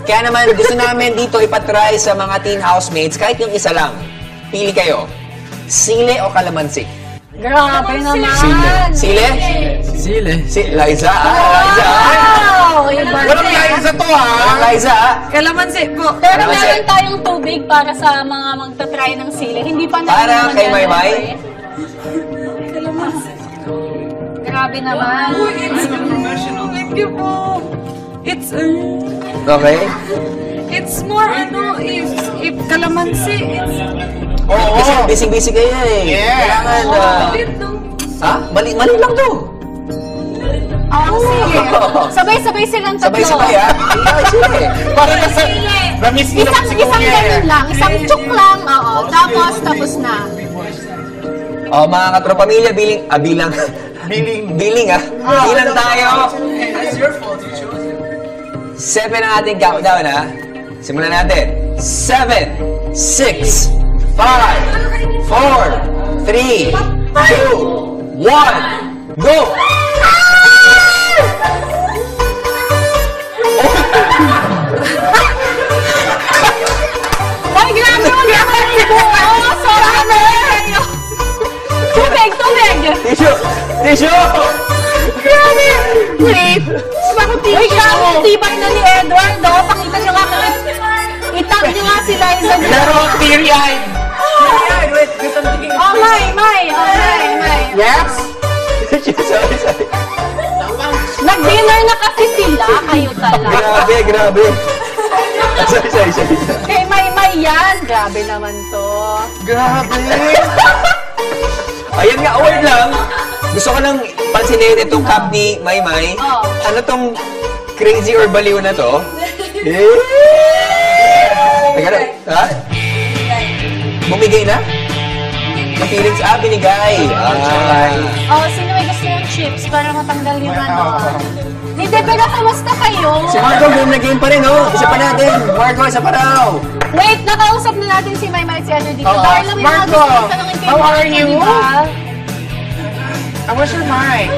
Kaya naman, gusto namin dito ipatry sa mga teen housemates, kahit yung isa lang. Pili kayo. Sile o kalamansi? Grabe naman. Sile? Sile. Liza? Liza? Wow! Walang Liza to, ha? Walang Liza? Kalamansi po. Pero meron tayong tubig para sa mga magta-try ng sili. Hindi pa naman Para kay Maymay? Kalamansi. Grabe naman. It's professional. Thank you po. Okay. It's more, if kalamansi, Oo. Busy kayo eh. Yeah. Kailangan, ha? Mali lang to. Sige. Sabay-sabay silang tatlo. Sabay-sabay, ha? Sige. Parang nasa... Namiss ko na si Isang ganun lang. Isang chuk lang. Oo. Tapos na. Oh, mga katropamilya, biling, ha? Bilang tayo. It's your fault. You chose it. 7 ang ating countdown, ha? Simulan natin. 7, 6, 5, 4, 3, 2, 1, go! Ay, grabe mo naman ito! Oh, sorry! Tubig! Tissue! Grabe! Wait! Uy, grabe! Tibay na ni Edward, no? Pakita nyo nga kami. Itag nyo nga si Liza. Pero teary-eyed. Wait, wait, I'm thinking. Oh, May! Yes? Sorry. Nag-dinner na kasi sila. Kayo talaga. Grabe. Sorry. Kay May yan. Grabe naman to. Grabe. Ayan nga, award lang. Gusto ko nang pansinin itong cup ni Maymay. Oh. Ano tong crazy or baliw na to? Teka lang. Ha? Bumigay na? Ang feelings, binigay. Oh, sino may gusto yung chips para matanggal yung ano? Hindi, pero kamusta kayo? Si Marco, game na game pa rin, oh. Isa pa natin. Marco, isa pa raw. Wait, nakausap na natin si Maymay at si ano dito. Darla, may mga Marco, gusto kong tanongin kayo. how are Marco, you? diba? I was your mic.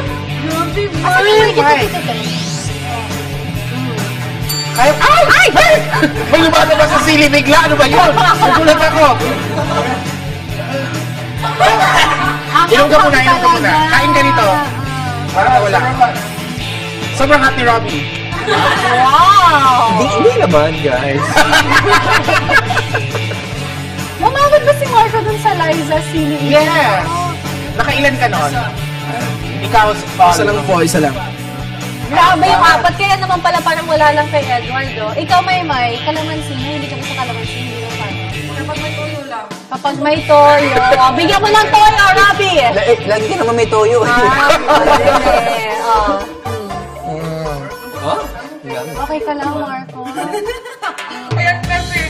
Ay! May lumalabas sa sili bigla. Ano ba yun? Nagulat ako. Inom ka muna. Kain ka nito. Para wala. Sobrang hot ni Robbie. Wow! Hindi naman, guys. Umabot ba si Marco dun sa Liza Sili? Yes! Nakailan ka nun? Ikaw, Isa lang. Grabe yung apat. Kaya naman pala parang wala lang kay Eduardo. Ikaw, Maymay, kalamansi. Hindi ka sa kalamansi. Hindi lang paano. kapag may tuyo lang. Kapag may toyo. Bigyan mo ng toyo, Robbie! Lagi ka naman may toyo. Okay ka lang, Marco. Ayan kasi,